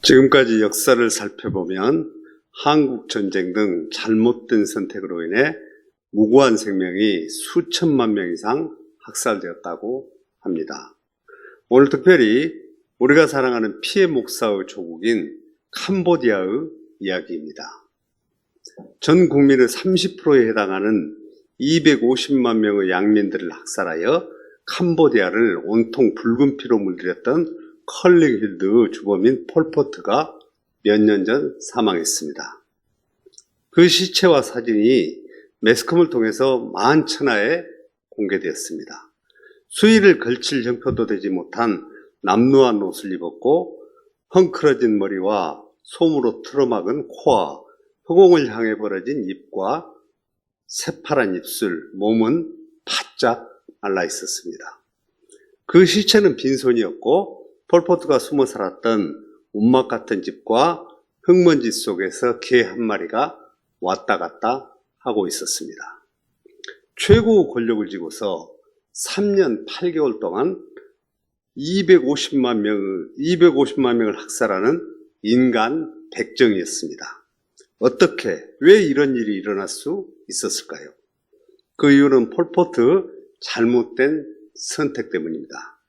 지금까지 역사를 살펴보면 한국 전쟁 등 잘못된 선택으로 인해 무고한 생명이 수천만 명 이상 학살되었다고 합니다. 오늘 특별히 우리가 사랑하는 피해 목사의 조국인 캄보디아의 이야기입니다. 전 국민의 30%에 해당하는 250만 명의 양민들을 학살하여 캄보디아를 온통 붉은 피로 물들였던 컬링힐드의 주범인 폴포트가 몇 년 전 사망했습니다. 그 시체와 사진이 매스컴을 통해서 만천하에 공개되었습니다. 수의를 걸칠 형편도 되지 못한 남루한 옷을 입었고 헝클어진 머리와 솜으로 틀어막은 코와 허공을 향해 벌어진 입과 새파란 입술, 몸은 바짝 말라 있었습니다. 그 시체는 빈손이었고 폴포트가 숨어 살았던 움막 같은 집과 흙먼지 속에서 개 한 마리가 왔다 갔다 하고 있었습니다. 최고 권력을 쥐고서 3년 8개월 동안 250만 명을 학살하는 인간 백정이었습니다. 어떻게, 왜 이런 일이 일어날 수 있었을까요? 그 이유는 폴포트 잘못된 선택 때문입니다.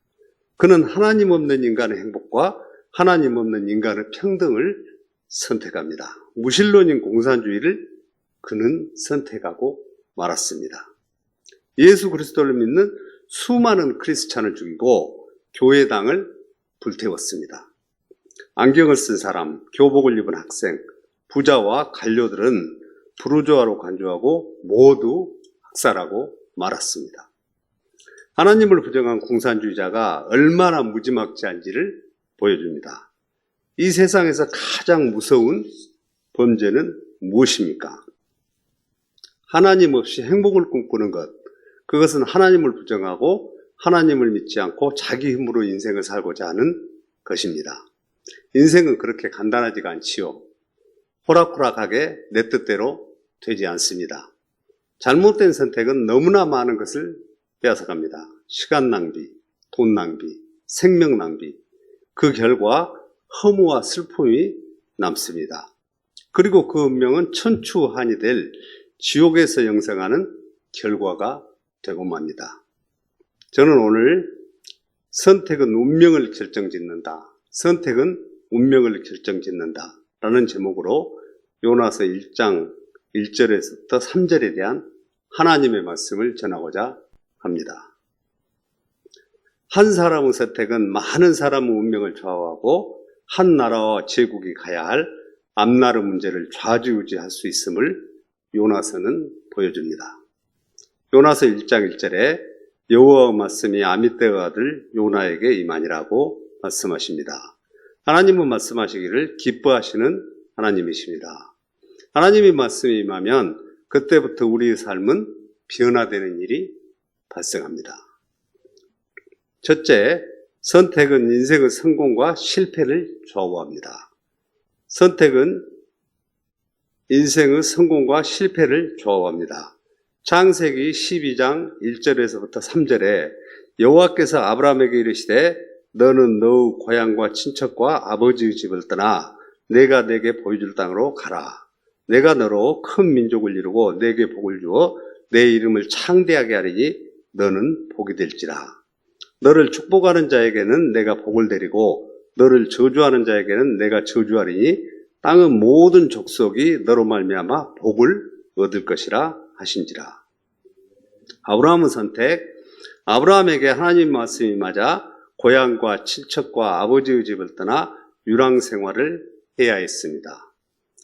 그는 하나님 없는 인간의 행복과 하나님 없는 인간의 평등을 선택합니다. 무신론인 공산주의를 그는 선택하고 말았습니다. 예수 그리스도를 믿는 수많은 크리스찬을 죽이고 교회당을 불태웠습니다. 안경을 쓴 사람, 교복을 입은 학생, 부자와 관료들은 부르주아로 간주하고 모두 학살하고 말았습니다. 하나님을 부정한 공산주의자가 얼마나 무지막지한지를 보여줍니다. 이 세상에서 가장 무서운 범죄는 무엇입니까? 하나님 없이 행복을 꿈꾸는 것, 그것은 하나님을 부정하고 하나님을 믿지 않고 자기 힘으로 인생을 살고자 하는 것입니다. 인생은 그렇게 간단하지가 않지요. 호락호락하게 내 뜻대로 되지 않습니다. 잘못된 선택은 너무나 많은 것을 빼앗아갑니다. 시간 낭비, 돈 낭비, 생명 낭비. 그 결과 허무와 슬픔이 남습니다. 그리고 그 운명은 천추한이 될 지옥에서 영생하는 결과가 되고 맙니다. 저는 오늘 선택은 운명을 결정짓는다. 선택은 운명을 결정짓는다. 라는 제목으로 요나서 1장 1절에서부터 3절에 대한 하나님의 말씀을 전하고자 합니다. 한 사람의 선택은 많은 사람의 운명을 좌우하고 한 나라와 제국이 가야 할 앞나라 문제를 좌지우지할 수 있음을 요나서는 보여줍니다. 요나서 1장 1절에 여호와의 말씀이 아미떼의 아들 요나에게 임하니라고 말씀하십니다. 하나님은 말씀하시기를 기뻐하시는 하나님이십니다. 하나님의 말씀이 임하면 그때부터 우리의 삶은 변화되는 일이 발생합니다. 첫째, 선택은 인생의 성공과 실패를 좌우합니다. 선택은 인생의 성공과 실패를 좌우합니다. 창세기 12장 1절에서부터 3절에 여호와께서 아브라함에게 이르시되 너는 너의 고향과 친척과 아버지의 집을 떠나 내가 내게 보여줄 땅으로 가라. 내가 너로 큰 민족을 이루고 내게 복을 주어 내 이름을 창대하게 하리니 너는 복이 될지라. 너를 축복하는 자에게는 내가 복을 드리고 너를 저주하는 자에게는 내가 저주하리니 땅의 모든 족속이 너로 말미암아 복을 얻을 것이라 하신지라. 아브라함의 선택, 아브라함에게 하나님 말씀이 맞아 고향과 친척과 아버지의 집을 떠나 유랑 생활을 해야 했습니다.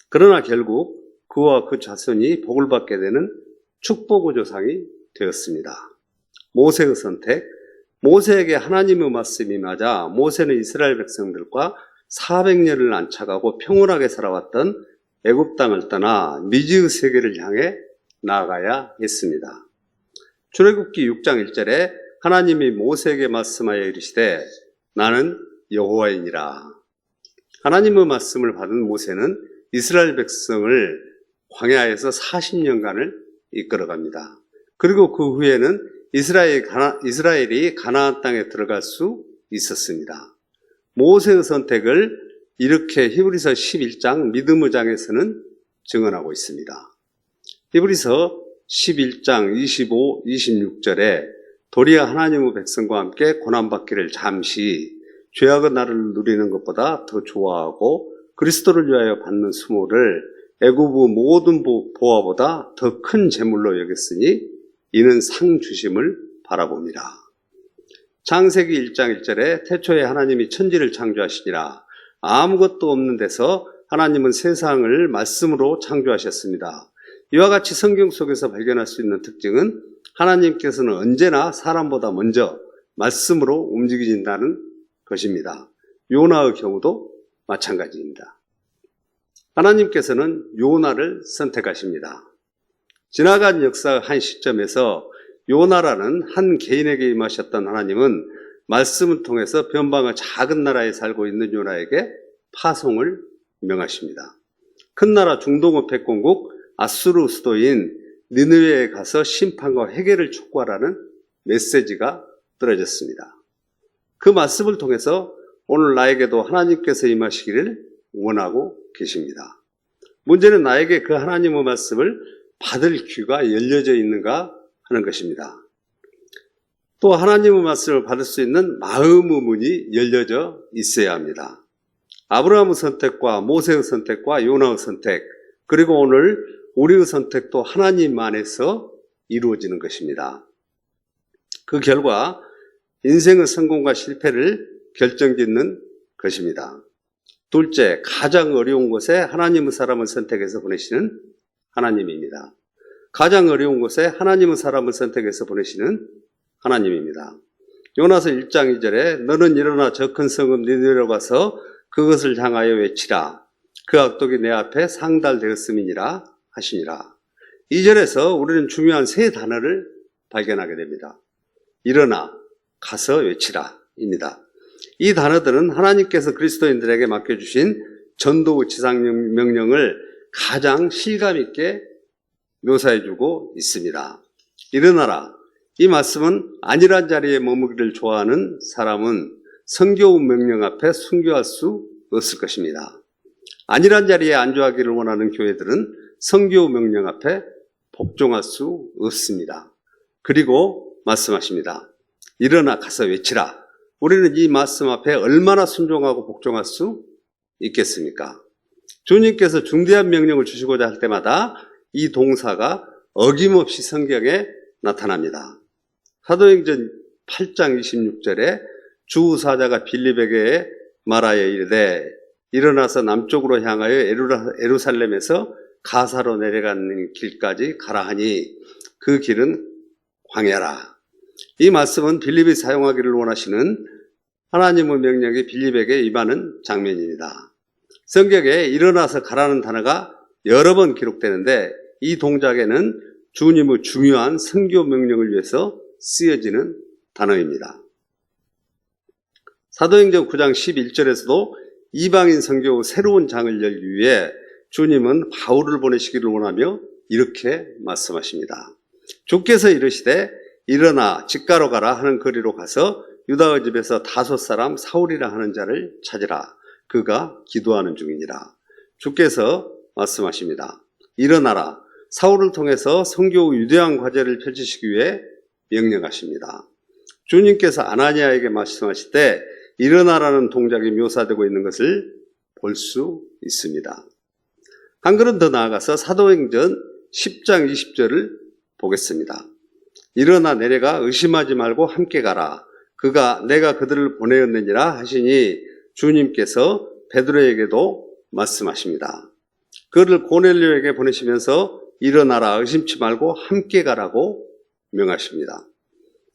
그러나 결국 그와 그 자손이 복을 받게 되는 축복의 조상이 되었습니다. 모세의 선택, 모세에게 하나님의 말씀이 맞아 모세는 이스라엘 백성들과 400년을 안착하고 평온하게 살아왔던 애굽 땅을 떠나 미지의 세계를 향해 나아가야 했습니다. 출애굽기 6장 1절에 하나님이 모세에게 말씀하여 이르시되 나는 여호와이니라. 하나님의 말씀을 받은 모세는 이스라엘 백성을 광야에서 40년간을 이끌어갑니다. 그리고 그 후에는 이스라엘이 가나안 땅에 들어갈 수 있었습니다. 모세의 선택을 이렇게 히브리서 11장 믿음의 장에서는 증언하고 있습니다. 히브리서 11장 25, 26절에 도리어 하나님의 백성과 함께 고난받기를 잠시 죄악의 날을 누리는 것보다 더 좋아하고 그리스도를 위하여 받는 수모를 애굽의 모든 보화보다 더 큰 재물로 여겼으니 이는 상 주심을 바라봅니다. 창세기 1장 1절에 태초에 하나님이 천지를 창조하시니라. 아무것도 없는 데서 하나님은 세상을 말씀으로 창조하셨습니다. 이와 같이 성경 속에서 발견할 수 있는 특징은 하나님께서는 언제나 사람보다 먼저 말씀으로 움직이신다는 것입니다. 요나의 경우도 마찬가지입니다. 하나님께서는 요나를 선택하십니다. 지나간 역사 한 시점에서 요나라는 한 개인에게 임하셨던 하나님은 말씀을 통해서 변방의 작은 나라에 살고 있는 요나에게 파송을 명하십니다. 큰 나라 중동의 패권국 아수르 수도인 니느웨에 가서 심판과 회개를 촉구하라는 메시지가 떨어졌습니다. 그 말씀을 통해서 오늘 나에게도 하나님께서 임하시기를 원하고 계십니다. 문제는 나에게 그 하나님의 말씀을 받을 귀가 열려져 있는가 하는 것입니다. 또 하나님의 말씀을 받을 수 있는 마음의 문이 열려져 있어야 합니다. 아브라함의 선택과 모세의 선택과 요나의 선택, 그리고 오늘 우리의 선택도 하나님 안에서 이루어지는 것입니다. 그 결과 인생의 성공과 실패를 결정짓는 것입니다. 둘째, 가장 어려운 곳에 하나님의 사람을 선택해서 보내시는 하나님입니다. 가장 어려운 곳에 하나님의 사람을 선택해서 보내시는 하나님입니다. 요나서 1장 2절에 너는 일어나 저 큰 성읍 니느웨로 가서 그것을 향하여 외치라. 그 악독이 내 앞에 상달되었음이니라 하시니라. 2절에서 우리는 중요한 세 단어를 발견하게 됩니다. 일어나, 가서 외치라 입니다. 이 단어들은 하나님께서 그리스도인들에게 맡겨주신 전도의 지상명령을 가장 실감 있게 묘사해주고 있습니다. 일어나라. 이 말씀은 안일한 자리에 머무기를 좋아하는 사람은 성교의 명령 앞에 순교할 수 없을 것입니다. 안일한 자리에 안주하기를 원하는 교회들은 성교의 명령 앞에 복종할 수 없습니다. 그리고 말씀하십니다. 일어나 가서 외치라. 우리는 이 말씀 앞에 얼마나 순종하고 복종할 수 있겠습니까? 주님께서 중대한 명령을 주시고자 할 때마다 이 동사가 어김없이 성경에 나타납니다. 사도행전 8장 26절에 주 사자가 빌립에게 말하여 이르되 일어나서 남쪽으로 향하여 에루살렘에서 가사로 내려가는 길까지 가라 하니 그 길은 광야라. 이 말씀은 빌립이 사용하기를 원하시는 하나님의 명령이 빌립에게 임하는 장면입니다. 성경에 일어나서 가라는 단어가 여러 번 기록되는데 이 동작에는 주님의 중요한 선교 명령을 위해서 쓰여지는 단어입니다. 사도행전 9장 11절에서도 이방인 선교 새로운 장을 열기 위해 주님은 바울을 보내시기를 원하며 이렇게 말씀하십니다. 주께서 이르시되 일어나 직가로 가라 하는 거리로 가서 유다의 집에서 다섯 사람 사울이라 하는 자를 찾으라. 그가 기도하는 중이니라. 주께서 말씀하십니다. 일어나라. 사울을 통해서 선교 유대한 과제를 펼치시기 위해 명령하십니다. 주님께서 아나니아에게 말씀하실 때 일어나라는 동작이 묘사되고 있는 것을 볼 수 있습니다. 한 걸음 더 나아가서 사도행전 10장 20절을 보겠습니다. 일어나 내려가 의심하지 말고 함께 가라. 그가 내가 그들을 보내었느니라 하시니 주님께서 베드로에게도 말씀하십니다. 그를 고넬료에게 보내시면서 일어나라 의심치 말고 함께 가라고 명하십니다.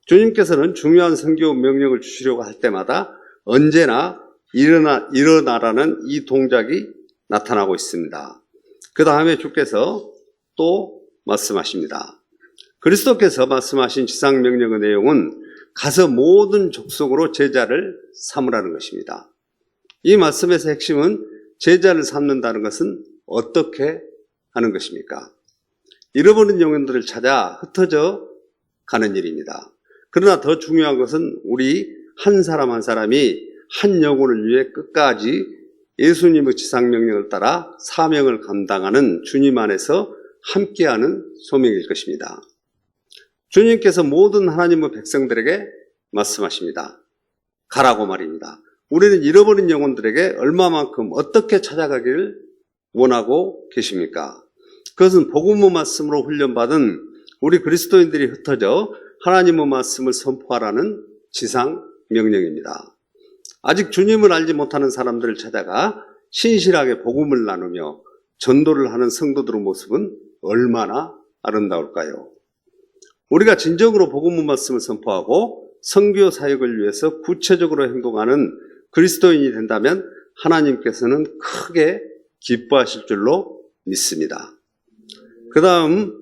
주님께서는 중요한 선교 명령을 주시려고 할 때마다 언제나 일어나라는 이 동작이 나타나고 있습니다. 그 다음에 주께서 또 말씀하십니다. 그리스도께서 말씀하신 지상명령의 내용은 가서 모든 족속으로 제자를 삼으라는 것입니다. 이 말씀에서 핵심은 제자를 삼는다는 것은 어떻게 하는 것입니까? 잃어버린 영혼들을 찾아 흩어져 가는 일입니다. 그러나 더 중요한 것은 우리 한 사람 한 사람이 한 영혼을 위해 끝까지 예수님의 지상명령을 따라 사명을 감당하는 주님 안에서 함께하는 소명일 것입니다. 주님께서 모든 하나님의 백성들에게 말씀하십니다. 가라고 말입니다. 우리는 잃어버린 영혼들에게 얼마만큼 어떻게 찾아가기를 원하고 계십니까? 그것은 복음의 말씀으로 훈련받은 우리 그리스도인들이 흩어져 하나님의 말씀을 선포하라는 지상 명령입니다. 아직 주님을 알지 못하는 사람들을 찾아가 신실하게 복음을 나누며 전도를 하는 성도들의 모습은 얼마나 아름다울까요? 우리가 진정으로 복음의 말씀을 선포하고 선교 사역을 위해서 구체적으로 행동하는 그리스도인이 된다면 하나님께서는 크게 기뻐하실 줄로 믿습니다. 그 다음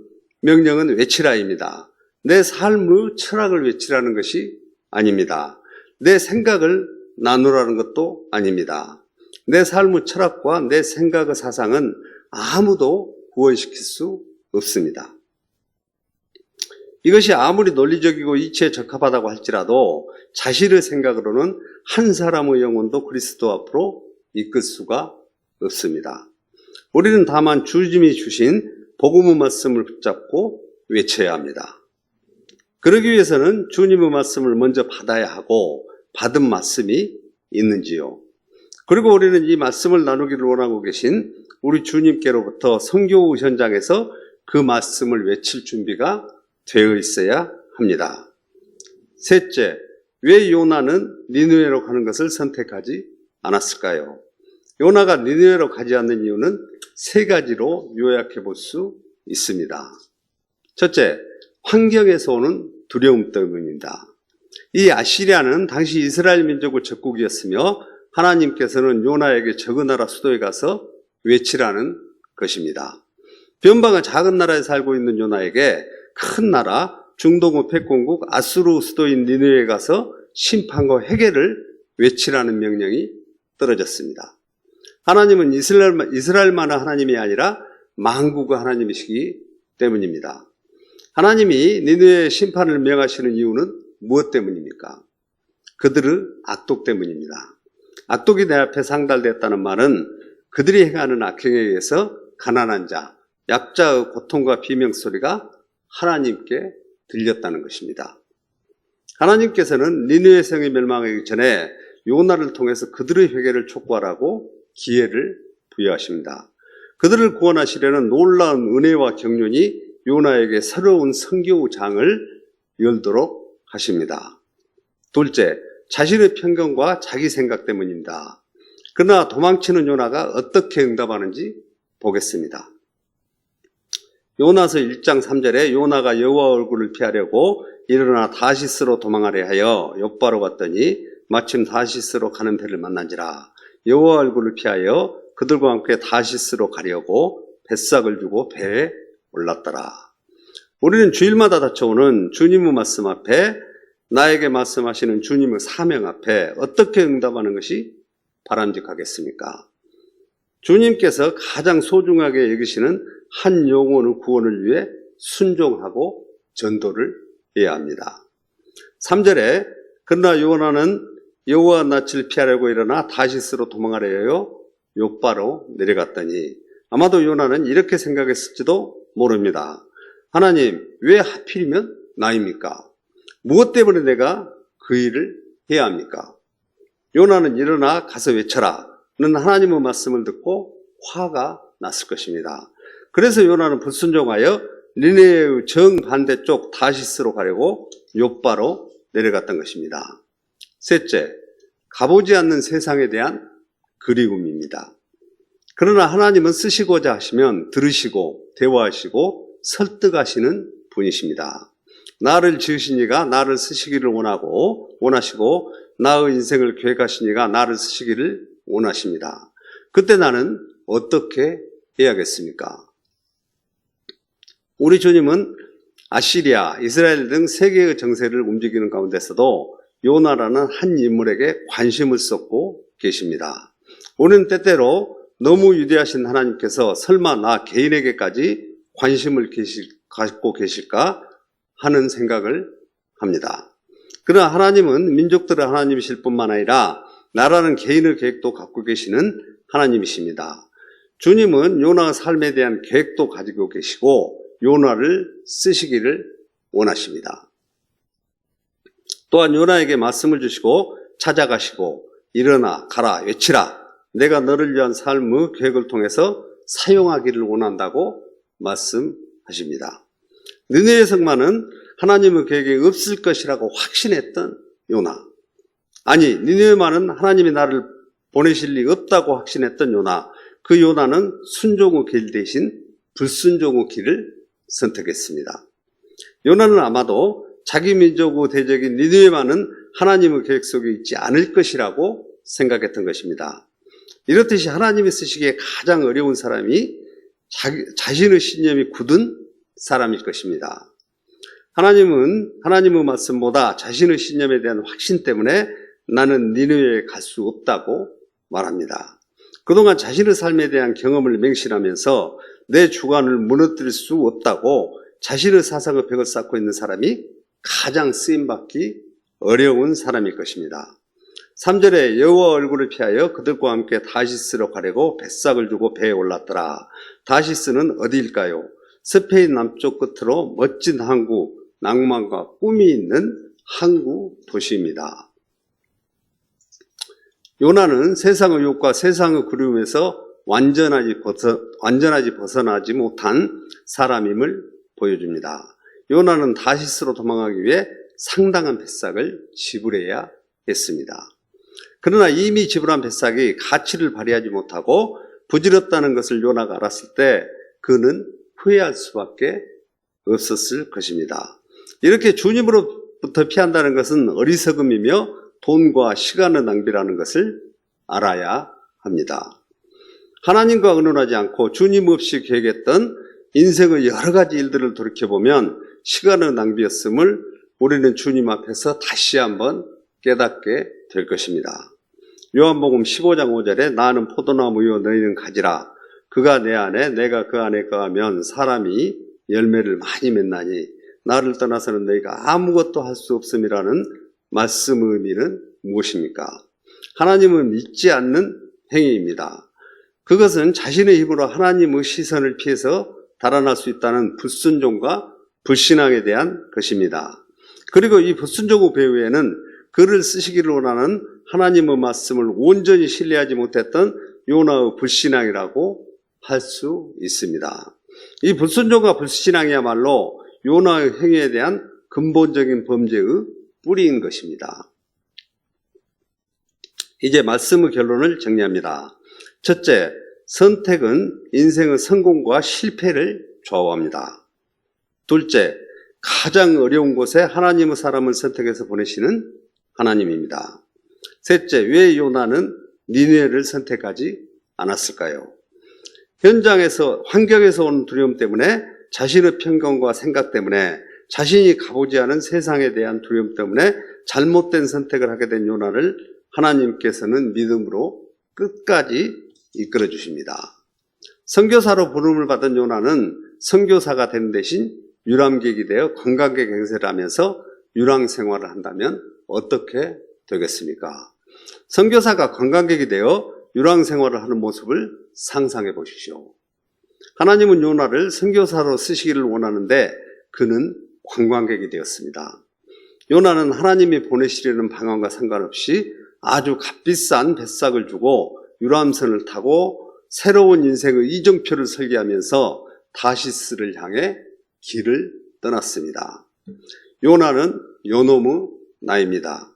명령은 외치라입니다. 내 삶의 철학을 외치라는 것이 아닙니다. 내 생각을 나누라는 것도 아닙니다. 내 삶의 철학과 내 생각의 사상은 아무도 구원시킬 수 없습니다. 이것이 아무리 논리적이고 이치에 적합하다고 할지라도 자신의 생각으로는 한 사람의 영혼도 그리스도 앞으로 이끌 수가 없습니다. 우리는 다만 주님이 주신 복음의 말씀을 붙잡고 외쳐야 합니다. 그러기 위해서는 주님의 말씀을 먼저 받아야 하고 받은 말씀이 있는지요. 그리고 우리는 이 말씀을 나누기를 원하고 계신 우리 주님께로부터 선교 현장에서 그 말씀을 외칠 준비가 되어 있어야 합니다. 셋째, 왜 요나는 니느웨로 가는 것을 선택하지 않았을까요? 요나가 니느웨로 가지 않는 이유는 세 가지로 요약해 볼 수 있습니다. 첫째, 환경에서 오는 두려움 때문입니다. 이 아시리아는 당시 이스라엘 민족의 적국이었으며 하나님께서는 요나에게 적은 나라 수도에 가서 외치라는 것입니다. 변방의 작은 나라에 살고 있는 요나에게 큰 나라 중동의 패권국 아수르 수도인 니느웨에 가서 심판과 회개를 외치라는 명령이 떨어졌습니다. 하나님은 이스라엘만의 하나님이 아니라 만국의 하나님이시기 때문입니다. 하나님이 니느웨의 심판을 명하시는 이유는 무엇 때문입니까? 그들의 악독 때문입니다. 악독이 내 앞에 상달됐다는 말은 그들이 행하는 악행에 의해서 가난한 자, 약자의 고통과 비명소리가 하나님께 들렸다는 것입니다. 하나님께서는 니느웨 성이 멸망하기 전에 요나를 통해서 그들의 회개를 촉구하라고 기회를 부여하십니다. 그들을 구원하시려는 놀라운 은혜와 경륜이 요나에게 새로운 선교 장을 열도록 하십니다. 둘째, 자신의 편견과 자기 생각 때문입니다. 그러나 도망치는 요나가 어떻게 응답하는지 보겠습니다. 요나서 1장 3절에 요나가 여호와 얼굴을 피하려고 일어나 다시스로 도망하려 하여 욥바로 갔더니 마침 다시스로 가는 배를 만난지라. 여호와 얼굴을 피하여 그들과 함께 다시스로 가려고 뱃삭을 주고 배에 올랐더라. 우리는 주일마다 닥쳐오는 주님의 말씀 앞에, 나에게 말씀하시는 주님의 사명 앞에 어떻게 응답하는 것이 바람직하겠습니까? 주님께서 가장 소중하게 여기시는 한 영혼의 구원을 위해 순종하고 전도를 해야 합니다. 3절에 그러나 요나는 여호와 낯을 피하려고 일어나 다시스로 도망하려 하여 욥바로 내려갔더니, 아마도 요나는 이렇게 생각했을지도 모릅니다. 하나님, 왜 하필이면 나입니까? 무엇 때문에 내가 그 일을 해야 합니까? 요나는 일어나 가서 외쳐라 는 하나님의 말씀을 듣고 화가 났을 것입니다. 그래서 요나는 불순종하여 니느웨의 정반대쪽 다시스로 가려고 욥바로 내려갔던 것입니다. 셋째, 가보지 않는 세상에 대한 그리움입니다. 그러나 하나님은 쓰시고자 하시면 들으시고 대화하시고 설득하시는 분이십니다. 나를 지으신 이가 나를 쓰시기를 원하시고 나의 인생을 계획하신 이가 나를 쓰시기를 원하십니다. 그때 나는 어떻게 해야겠습니까? 우리 주님은 아시리아, 이스라엘 등 세계의 정세를 움직이는 가운데서도 요나라는 한 인물에게 관심을 쏟고 계십니다. 우리는 때때로 너무 위대하신 하나님께서 설마 나 개인에게까지 관심을 갖고 계실까 하는 생각을 합니다. 그러나 하나님은 민족들의 하나님이실 뿐만 아니라 나라는 개인의 계획도 갖고 계시는 하나님이십니다. 주님은 요나의 삶에 대한 계획도 가지고 계시고 요나를 쓰시기를 원하십니다. 또한 요나에게 말씀을 주시고 찾아가시고 일어나 가라 외치라 내가 너를 위한 삶의 계획을 통해서 사용하기를 원한다고 말씀하십니다. 느느웨 성만은 하나님의 계획이 없을 것이라고 확신했던 요나, 아니 니느웨만은 하나님이 나를 보내실 리 없다고 확신했던 요나, 그 요나는 순종의 길 대신 불순종의 길을 선택했습니다. 요나는 아마도 자기 민족의 대적인 니느웨만은 하나님의 계획 속에 있지 않을 것이라고 생각했던 것입니다. 이렇듯이 하나님이 쓰시기에 가장 어려운 사람이 자신의 신념이 굳은 사람일 것입니다. 하나님은 하나님의 말씀보다 자신의 신념에 대한 확신 때문에 나는 니느웨에 갈 수 없다고 말합니다. 그동안 자신의 삶에 대한 경험을 맹신하면서 내 주관을 무너뜨릴 수 없다고 자신의 사상의 벽을 쌓고 있는 사람이 가장 쓰임받기 어려운 사람일 것입니다. 3절에 여호와 얼굴을 피하여 그들과 함께 다시스로 가려고 뱃삭을 주고 배에 올랐더라. 다시스는 어디일까요? 스페인 남쪽 끝으로 멋진 항구, 낭만과 꿈이 있는 항구 도시입니다. 요나는 세상의 유혹과 세상의 그리움에서 완전하지 벗어나지 못한 사람임을 보여줍니다. 요나는 다시스로 도망하기 위해 상당한 뱃삭을 지불해야 했습니다. 그러나 이미 지불한 뱃삭이 가치를 발휘하지 못하고 부질없다는 것을 요나가 알았을 때 그는 후회할 수밖에 없었을 것입니다. 이렇게 주님으로부터 피한다는 것은 어리석음이며 돈과 시간의 낭비라는 것을 알아야 합니다. 하나님과 의논하지 않고 주님 없이 계획했던 인생의 여러 가지 일들을 돌이켜보면 시간의 낭비였음을 우리는 주님 앞에서 다시 한번 깨닫게 될 것입니다. 요한복음 15장 5절에 나는 포도나무요 너희는 가지라 그가 내 안에 내가 그 안에 거하면 사람이 열매를 많이 맺나니 나를 떠나서는 너희가 아무것도 할 수 없음이라는 말씀의 의미는 무엇입니까? 하나님은 믿지 않는 행위입니다. 그것은 자신의 힘으로 하나님의 시선을 피해서 달아날 수 있다는 불순종과 불신앙에 대한 것입니다. 그리고 이 불순종의 배후에는 그를 쓰시기를 원하는 하나님의 말씀을 온전히 신뢰하지 못했던 요나의 불신앙이라고 할 수 있습니다. 이 불순종과 불신앙이야말로 요나의 행위에 대한 근본적인 범죄의 뿌리인 것입니다. 이제 말씀의 결론을 정리합니다. 첫째, 선택은 인생의 성공과 실패를 좌우합니다. 둘째, 가장 어려운 곳에 하나님의 사람을 선택해서 보내시는 하나님입니다. 셋째, 왜 요나는 니느웨를 선택하지 않았을까요? 환경에서 온 두려움 때문에 자신의 편견과 생각 때문에 자신이 가보지 않은 세상에 대한 두려움 때문에 잘못된 선택을 하게 된 요나를 하나님께서는 믿음으로 끝까지 이끌어 주십니다. 선교사로 부름을 받은 요나는 선교사가 되는 대신 유람객이 되어 관광객 행세를 하면서 유랑 생활을 한다면 어떻게 되겠습니까? 선교사가 관광객이 되어 유랑 생활을 하는 모습을 상상해 보십시오. 하나님은 요나를 선교사로 쓰시기를 원하는데 그는 관광객이 되었습니다. 요나는 하나님이 보내시려는 방향과 상관없이 아주 값비싼 뱃삭을 주고 유람선을 타고 새로운 인생의 이정표를 설계하면서 다시스를 향해 길을 떠났습니다. 요나는 요놈의 나입니다.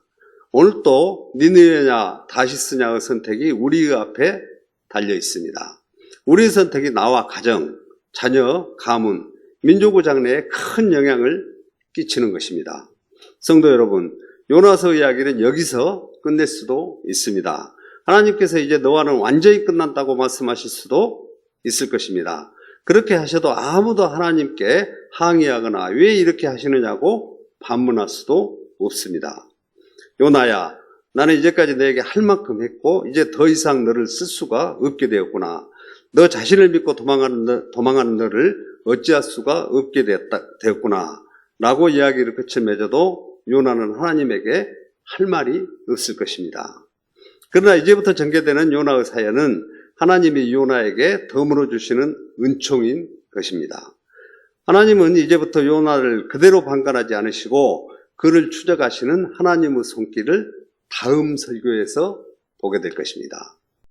오늘 또 니느웨냐 다시스냐의 선택이 우리 앞에 달려 있습니다. 우리의 선택이 나와 가정, 자녀, 가문, 민족의 장래에 큰 영향을 끼치는 것입니다. 성도 여러분, 요나서 이야기는 여기서 끝낼 수도 있습니다. 하나님께서 이제 너와는 완전히 끝난다고 말씀하실 수도 있을 것입니다. 그렇게 하셔도 아무도 하나님께 항의하거나 왜 이렇게 하시느냐고 반문할 수도 없습니다. 요나야, 나는 이제까지 너에게 할 만큼 했고 이제 더 이상 너를 쓸 수가 없게 되었구나. 너 자신을 믿고 도망하는 너를 어찌할 수가 없게 되었구나 라고 이야기를 끝을 맺어도 요나는 하나님에게 할 말이 없을 것입니다. 그러나 이제부터 전개되는 요나의 사연은 하나님이 요나에게 덤으로 주시는 은총인 것입니다. 하나님은 이제부터 요나를 그대로 방관하지 않으시고 그를 추적하시는 하나님의 손길을 다음 설교에서 보게 될 것입니다.